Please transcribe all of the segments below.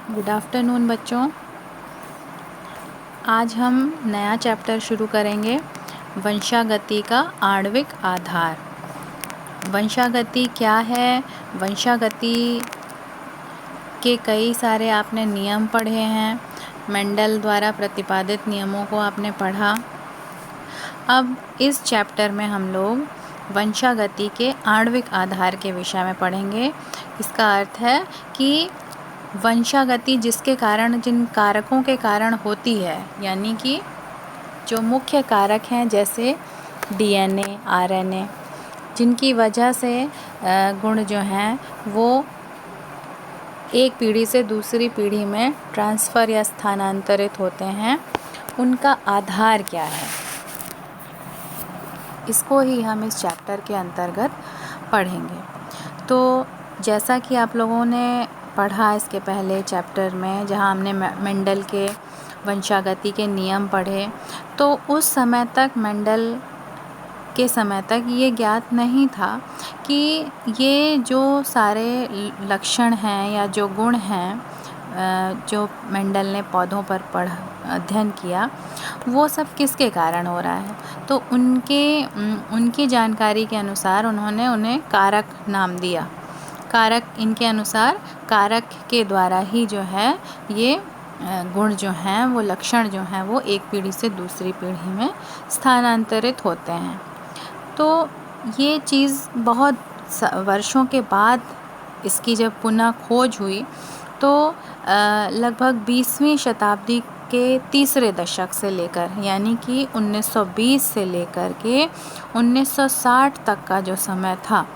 Good afternoon बच्चों। आज हम नया चैप्टर शुरू करेंगे, वंशागति का आणविक आधार। वंशागति क्या है? वंशागति के कई सारे आपने नियम पढ़े हैं, मेंडल द्वारा प्रतिपादित नियमों को आपने पढ़ा। अब इस चैप्टर में हम लोग वंशागति के आणविक आधार के विषय में पढ़ेंगे। इसका अर्थ है कि वंशागति जिसके कारण, जिन कारकों के कारण होती है, यानी कि जो मुख्य कारक हैं जैसे डीएनए, आरएनए, जिनकी वजह से गुण जो हैं वो एक पीढ़ी से दूसरी पीढ़ी में ट्रांसफ़र या स्थानांतरित होते हैं, उनका आधार क्या है, इसको ही हम इस चैप्टर के अंतर्गत पढ़ेंगे। तो जैसा कि आप लोगों ने पढ़ा इसके पहले चैप्टर में, जहां हमने मेंडल के वंशागति के नियम पढ़े, तो उस समय तक, मेंडल के समय तक ये ज्ञात नहीं था कि ये जो सारे लक्षण हैं या जो गुण हैं जो मेंडल ने पौधों पर अध्ययन किया, वो सब किसके कारण हो रहा है। तो उनकी जानकारी के अनुसार उन्होंने उन्हें कारक नाम दिया। कारक, इनके अनुसार कारक के द्वारा ही जो है ये गुण जो हैं, वो लक्षण जो हैं, वो एक पीढ़ी से दूसरी पीढ़ी में स्थानांतरित होते हैं। तो ये चीज़ बहुत वर्षों के बाद इसकी जब पुनः खोज हुई, तो लगभग 20वीं शताब्दी के तीसरे दशक से लेकर, यानी कि 1920 से लेकर के 1960 तक का जो समय था,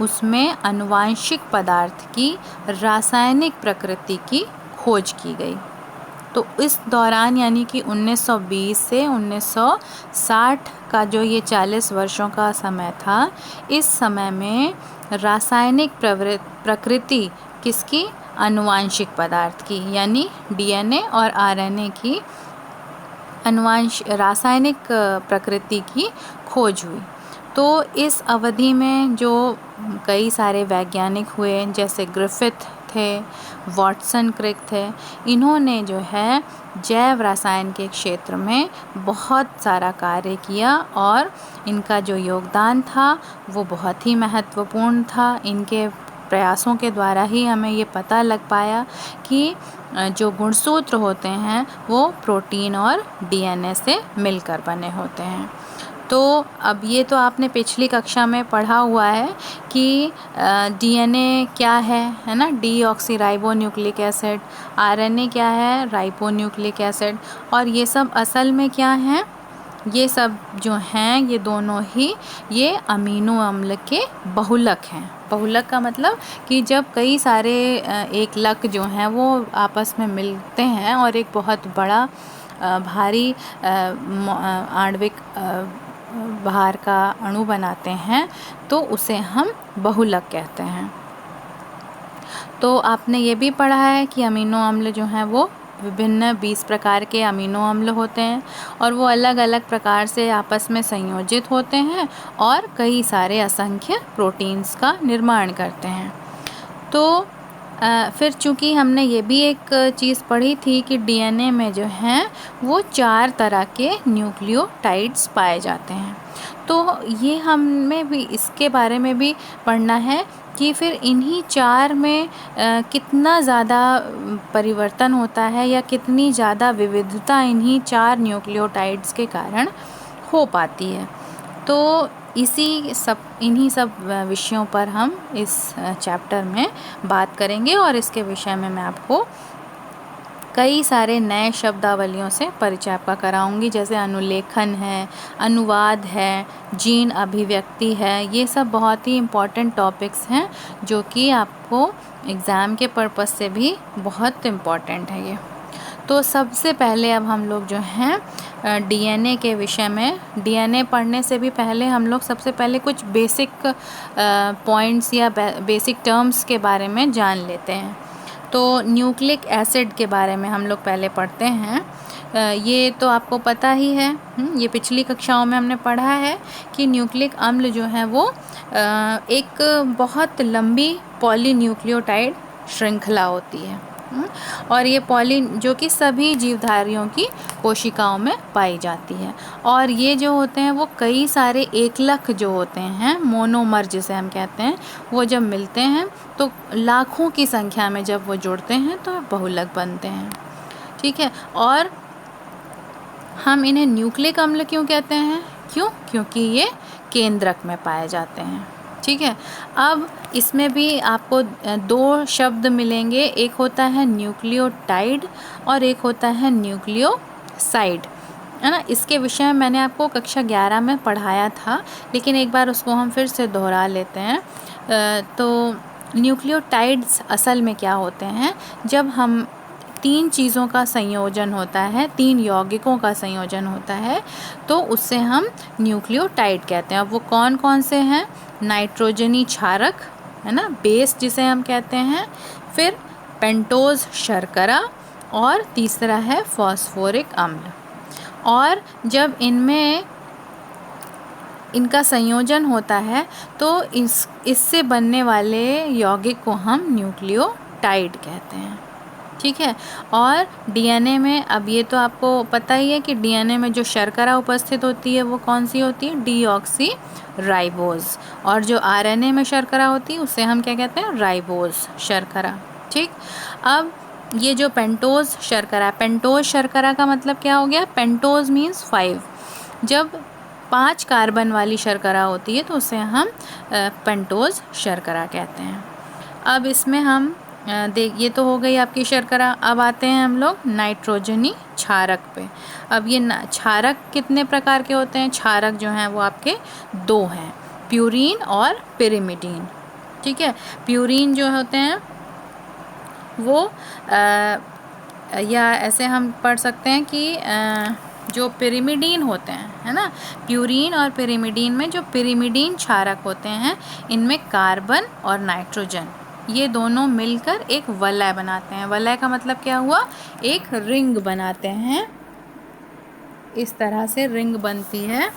उसमें आनुवांशिक पदार्थ की रासायनिक प्रकृति की खोज की गई। तो इस दौरान, यानी कि 1920 से 1960 का जो ये 40 वर्षों का समय था, इस समय में रासायनिक प्रकृति किसकी? आनुवांशिक पदार्थ की, यानी डीएनए और आरएनए की रासायनिक प्रकृति की खोज हुई। तो इस अवधि में जो कई सारे वैज्ञानिक हुए, जैसे ग्रिफिथ थे, वाटसन क्रिक थे, इन्होंने जो है जैव रसायन के क्षेत्र में बहुत सारा कार्य किया और इनका जो योगदान था वो बहुत ही महत्वपूर्ण था। इनके प्रयासों के द्वारा ही हमें ये पता लग पाया कि जो गुणसूत्र होते हैं वो प्रोटीन और डीएनए से मिलकर बने होते हैं। तो अब ये तो आपने पिछली कक्षा में पढ़ा हुआ है कि डीएनए क्या है ना, डीऑक्सीराइबोन्यूक्लिक एसिड, आरएनए क्या है, राइबोन्यूक्लिक एसिड, और ये सब असल में क्या हैं? ये सब जो हैं, ये दोनों ही ये अमीनो अम्ल के बहुलक हैं। बहुलक का मतलब कि जब कई सारे एक लक जो हैं वो आपस में मिलते हैं और एक बहुत बड़ा भारी आणविक भार का अणु बनाते हैं, तो उसे हम बहुलक कहते हैं। तो आपने ये भी पढ़ा है कि अमीनो अम्ल जो हैं वो विभिन्न 20 प्रकार के अमीनो अम्ल होते हैं और वो अलग अलग प्रकार से आपस में संयोजित होते हैं और कई सारे असंख्य प्रोटीन्स का निर्माण करते हैं। तो फिर चूँकि हमने ये भी एक चीज़ पढ़ी थी कि डीएनए में जो हैं वो 4 तरह के न्यूक्लियोटाइड्स पाए जाते हैं। तो ये हमें भी इसके बारे में भी पढ़ना है कि फिर इन्हीं 4 में कितना ज़्यादा परिवर्तन होता है या कितनी ज़्यादा विविधता इन्हीं 4 न्यूक्लियोटाइड्स के कारण हो पाती है। तो इन्हीं सब विषयों पर हम इस चैप्टर में बात करेंगे और इसके विषय में मैं आपको कई सारे नए शब्दावलियों से परिचय आपका कराऊंगी, जैसे अनुलेखन है, अनुवाद है, जीन अभिव्यक्ति है। ये सब बहुत ही इम्पॉर्टेंट टॉपिक्स हैं जो कि आपको एग्ज़ाम के पर्पस से भी बहुत इम्पॉर्टेंट है ये। तो सबसे पहले अब हम लोग जो हैं डीएनए के विषय में, डीएनए पढ़ने से भी पहले हम लोग सबसे पहले कुछ बेसिक पॉइंट्स या बेसिक टर्म्स के बारे में जान लेते हैं। तो न्यूक्लिक एसिड के बारे में हम लोग पहले पढ़ते हैं। ये तो आपको पता ही है, ये पिछली कक्षाओं में हमने पढ़ा है कि न्यूक्लिक अम्ल जो है वो एक बहुत लंबी पॉलीन्यूक्लियोटाइड श्रृंखला होती है। और ये पॉलिन जो कि सभी जीवधारियों की कोशिकाओं में पाई जाती है। और ये जो होते हैं वो कई सारे एकलक जो होते हैं, मोनोमर जिसे हम कहते हैं, वो जब मिलते हैं तो लाखों की संख्या में जब वो जुड़ते हैं तो बहुलक बनते हैं। ठीक है, और हम इन्हें न्यूक्लिक अम्ल क्यों कहते हैं? क्योंकि ये केंद्रक में पाए जाते हैं। ठीक है, अब इसमें भी आपको दो शब्द मिलेंगे, एक होता है न्यूक्लियोटाइड और एक होता है न्यूक्लियोसाइड, है ना। इसके विषय में मैंने आपको कक्षा 11 में पढ़ाया था, लेकिन एक बार उसको हम फिर से दोहरा लेते हैं। तो न्यूक्लियोटाइड्स असल में क्या होते हैं? जब हम तीन चीज़ों का संयोजन होता है, तीन यौगिकों का संयोजन होता है, तो उससे हम न्यूक्लियोटाइड कहते हैं। अब वो कौन कौन से हैं? नाइट्रोजनी क्षारक, है ना, बेस जिसे हम कहते हैं, फिर पेंटोज शर्करा, और तीसरा है फॉस्फोरिक अम्ल। और जब इनका संयोजन होता है तो इससे बनने वाले यौगिक को हम न्यूक्लियोटाइड कहते हैं। ठीक है, और डीएनए में, अब ये तो आपको पता ही है कि डीएनए में जो शर्करा उपस्थित होती है वो कौन सी होती है? Deoxy ribose. और जो आरएनए में शर्करा होती है उसे हम क्या कहते हैं? राइबोज शर्करा। ठीक, अब ये जो पेंटोज शर्करा का मतलब क्या हो गया? Pentose means 5। जब 5 कार्बन वाली शर्करा होती है तो उसे हम पेंटोज शर्करा कहते हैं। अब इसमें हम ये तो हो गई आपकी शर्करा। अब आते हैं हम लोग नाइट्रोजनी क्षारक पे। अब ये क्षारक कितने प्रकार के होते हैं? क्षारक जो हैं वो आपके 2 हैं, प्यूरीन और पिरिमिडीन। ठीक है, प्यूरीन जो होते हैं वो या ऐसे हम पढ़ सकते हैं कि जो पिरिमिडीन होते हैं, है ना, प्यूरीन और पिरिमिडीन में जो पिरिमिडीन क्षारक होते हैं इनमें कार्बन और नाइट्रोजन ये दोनों मिलकर एक वलय बनाते हैं। वलय का मतलब क्या हुआ? एक रिंग बनाते हैं। इस तरह से रिंग बनती है।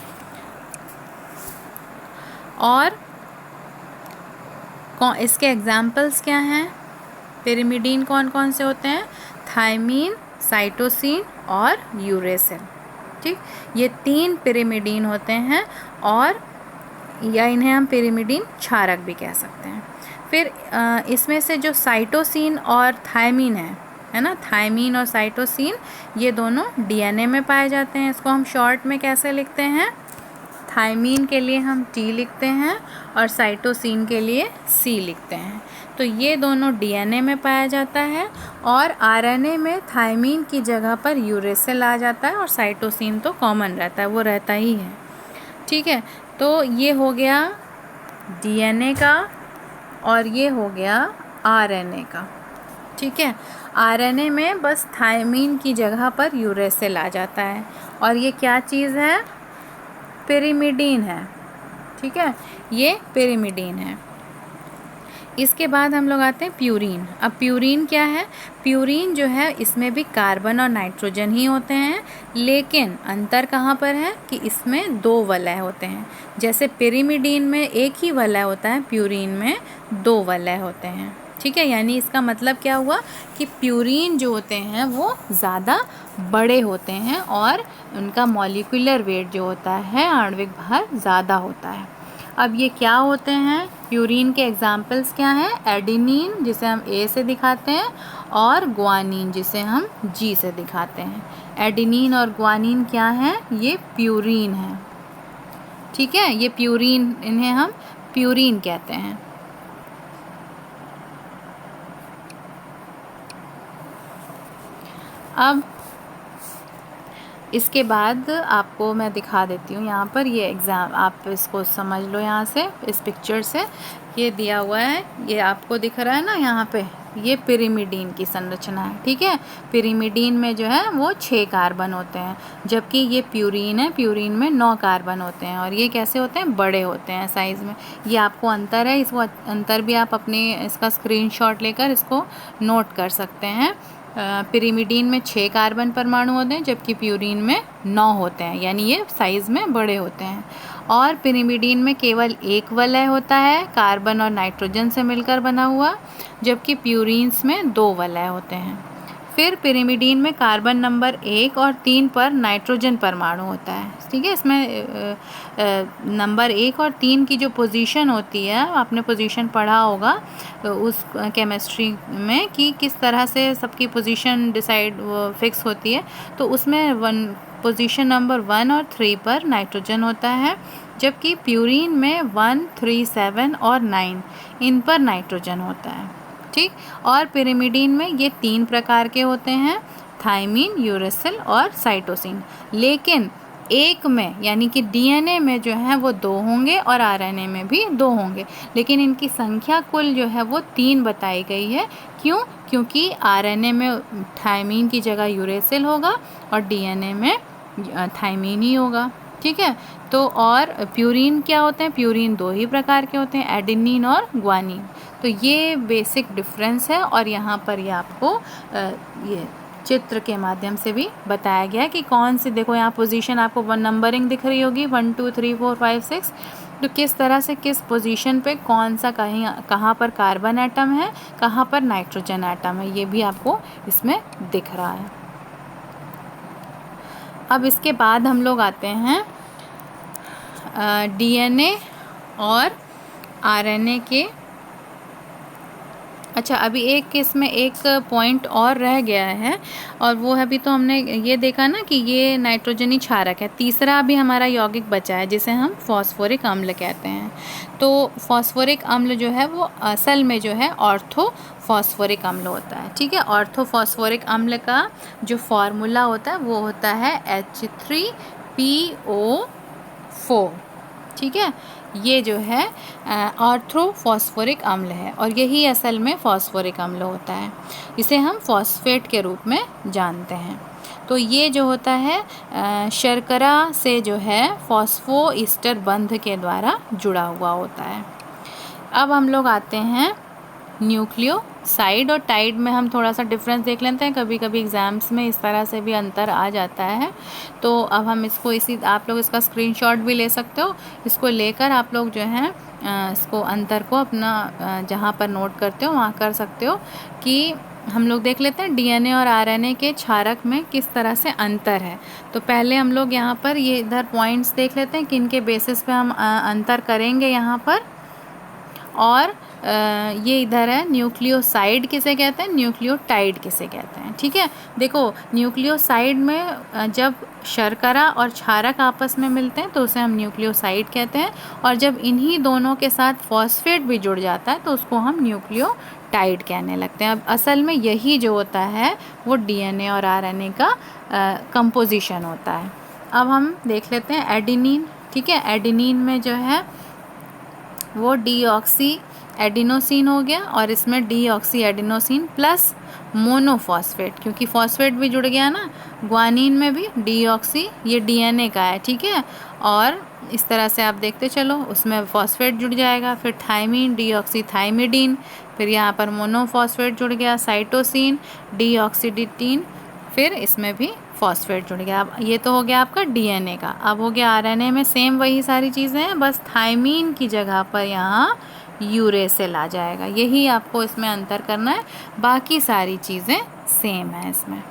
और इसके एग्जाम्पल्स क्या हैं? पिरिमिडीन कौन कौन से होते हैं? थायमीन, साइटोसिन और यूरेसिल। ठीक, ये 3 पिरिमिडीन होते हैं, और या इन्हें हम पिरिमिडीन क्षारक भी कह सकते हैं। फिर इसमें से जो साइटोसिन और थायमीन है ना, थायमीन और साइटोसिन ये दोनों डीएनए में पाए जाते हैं। इसको हम शॉर्ट में कैसे लिखते हैं? थायमीन के लिए हम T लिखते हैं और साइटोसिन के लिए C लिखते हैं। तो ये दोनों डीएनए में पाया जाता है, और आरएनए में थायमीन की जगह पर यूरेसिल आ जाता है, और साइटोसिन तो कॉमन रहता है, वो रहता ही है। ठीक है, तो ये हो गया डीएनए का और ये हो गया आरएनए का। ठीक है, आरएनए में बस थायमीन की जगह पर यूरेसिल आ जाता है, और ये क्या चीज़ है? पिरिमिडीन है। ठीक है, ये पिरिमिडीन है। इसके बाद हम लोग आते हैं प्यूरीन। अब प्यूरीन क्या है? प्यूरीन जो है इसमें भी कार्बन और नाइट्रोजन ही होते हैं, लेकिन अंतर कहाँ पर है कि इसमें 2 वलय होते हैं। जैसे पिरिमिडीन में एक ही वलय होता है, प्यूरीन में 2 वलय होते हैं। ठीक है, यानी इसका मतलब क्या हुआ कि प्यूरीन जो होते हैं वो ज़्यादा बड़े होते हैं, और उनका मॉलिक्यूलर वेट जो होता है, आणविक भार, ज़्यादा होता है। अब ये क्या होते हैं? प्यूरीन के एग्जाम्पल्स क्या हैं? एडेनिन जिसे हम A से दिखाते हैं, और ग्वानिन जिसे हम G से दिखाते हैं। एडेनिन और ग्वानिन क्या हैं? ये प्यूरीन है। ठीक है, ये प्यूरीन, इन्हें हम प्यूरीन कहते हैं। अब इसके बाद आपको मैं दिखा देती हूँ यहाँ पर, ये एग्ज़ाम आप इसको समझ लो। यहाँ से इस पिक्चर से ये दिया हुआ है, ये आपको दिख रहा है ना यहाँ पे, ये पिरिमिडीन की संरचना है। ठीक है, पिरिमिडीन में जो है वो 6 कार्बन होते हैं, जबकि ये प्यूरीन है, प्यूरीन में 9 कार्बन होते हैं। और ये कैसे होते हैं? बड़े होते हैं साइज़ में। ये आपको अंतर है, इसको अंतर भी आप अपने इसका स्क्रीनशॉट लेकर इसको नोट कर सकते हैं। पिरिमिडीन में 6 कार्बन परमाणु होते हैं, जबकि प्यूरीन में 9 होते हैं, यानी ये साइज़ में बड़े होते हैं। और पिरिमिडीन में केवल एक वलय होता है, कार्बन और नाइट्रोजन से मिलकर बना हुआ, जबकि प्यूरीन्स में 2 वलय होते हैं। फिर पिरिमिडीन में कार्बन नंबर 1 और 3 पर नाइट्रोजन परमाणु होता है, ठीक है। इसमें नंबर 1 और 3 की जो पोजीशन होती है, आपने पोजीशन पढ़ा होगा उस केमिस्ट्री में कि किस तरह से सबकी पोजीशन डिसाइड फिक्स होती है। तो उसमें पोजीशन नंबर 1 और 3 पर नाइट्रोजन होता है, जबकि प्यूरीन में 1, 3, 7 और 9 इन पर नाइट्रोजन होता है, ठीक। और पिरिमिडीन में ये 3 प्रकार के होते हैं, थायमीन, यूरेसिल और साइटोसिन। लेकिन एक में यानी कि डीएनए में जो है वो 2 होंगे और आरएनए में भी 2 होंगे, लेकिन इनकी संख्या कुल जो है वो 3 बताई गई है। क्यों? क्योंकि आरएनए में थायमीन की जगह यूरेसिल होगा और डीएनए में थायमीन ही होगा, ठीक है। तो और प्यूरीन क्या होते हैं? प्यूरीन 2 ही प्रकार के होते हैं, एडेनिन और ग्वानिन। तो ये बेसिक डिफरेंस है और यहाँ पर ये आपको ये चित्र के माध्यम से भी बताया गया है कि कौन सी, देखो यहाँ पोजीशन आपको 1 नंबरिंग दिख रही होगी, 1 2 3 4 5 6, तो किस तरह से किस पोजीशन पे कौन सा कहाँ पर कार्बन एटम है, कहाँ पर नाइट्रोजन एटम है, ये भी आपको इसमें दिख रहा है। अब इसके बाद हम लोग आते हैं डीएनए और आरएनए के। अच्छा, अभी एक इसमें एक पॉइंट और रह गया है, और वो है, अभी तो हमने ये देखा ना कि ये नाइट्रोजनी क्षारक है। तीसरा अभी हमारा यौगिक बचा है जिसे हम फॉस्फोरिक अम्ल कहते हैं। तो फॉस्फोरिक अम्ल जो है वो असल में जो है ऑर्थो फॉस्फोरिक अम्ल होता है, ठीक है। ऑर्थो फॉस्फोरिक अम्ल का जो फॉर्मूला होता है वो होता है H3PO4, ठीक है। ये जो है ऑर्थोफॉस्फोरिक अम्ल है और यही असल में फॉस्फोरिक अम्ल होता है। इसे हम फॉस्फेट के रूप में जानते हैं। तो ये जो होता है शर्करा से जो है फॉस्फोईस्टर बंध के द्वारा जुड़ा हुआ होता है। अब हम लोग आते हैं न्यूक्लियोसाइड और टाइड में हम थोड़ा सा डिफरेंस देख लेते हैं। कभी कभी एग्ज़ाम्स में इस तरह से भी अंतर आ जाता है। तो अब हम इसको आप लोग इसका स्क्रीनशॉट भी ले सकते हो। इसको लेकर आप लोग जो है इसको अंतर को अपना जहाँ पर नोट करते हो वहाँ कर सकते हो कि हम लोग देख लेते हैं डीएनए और आरएनए के क्षारक में किस तरह से अंतर है। तो पहले हम लोग यहाँ पर ये इधर पॉइंट्स देख लेते हैं किन के बेसिस पे हम अंतर करेंगे यहाँ पर। और ये इधर है न्यूक्लियोसाइड किसे कहते हैं, न्यूक्लियोटाइड किसे कहते हैं, ठीक है। देखो न्यूक्लियोसाइड में जब शर्करा और क्षारक आपस में मिलते हैं तो उसे हम न्यूक्लियोसाइड कहते हैं, और जब इन्हीं दोनों के साथ फॉस्फेट भी जुड़ जाता है तो उसको हम न्यूक्लियोटाइड कहने लगते हैं। अब असल में यही जो होता है वो डीएनए और आरएनए का कंपोजिशन होता है। अब हम देख लेते हैं एडेनिन, ठीक है। एडेनिन में जो है वो डीऑक्सी एडिनोसिन हो गया और इसमें डीऑक्सी एडिनोसिन प्लस मोनोफॉस्फेट, क्योंकि फॉस्फेट भी जुड़ गया ना। ग्वानिन में भी डीऑक्सी, ये डीएनए का है, ठीक है। और इस तरह से आप देखते चलो, उसमें फॉस्फेट जुड़ जाएगा, फिर थायमीन डीऑक्सी थायमिडीन, फिर यहाँ पर मोनोफॉस्फेट जुड़ गया साइटोसिन डीऑक्सीडिटीन, फिर इसमें भी फॉस्फेट जुड़ गया। अब ये तो हो गया आपका डीएनए का। अब हो गया आरएनए में सेम वही सारी चीज़ें हैं, बस थायमीन की जगह पर यहाँ यूरेसिल आ जाएगा। यही आपको इसमें अंतर करना है, बाकी सारी चीज़ें सेम है इसमें।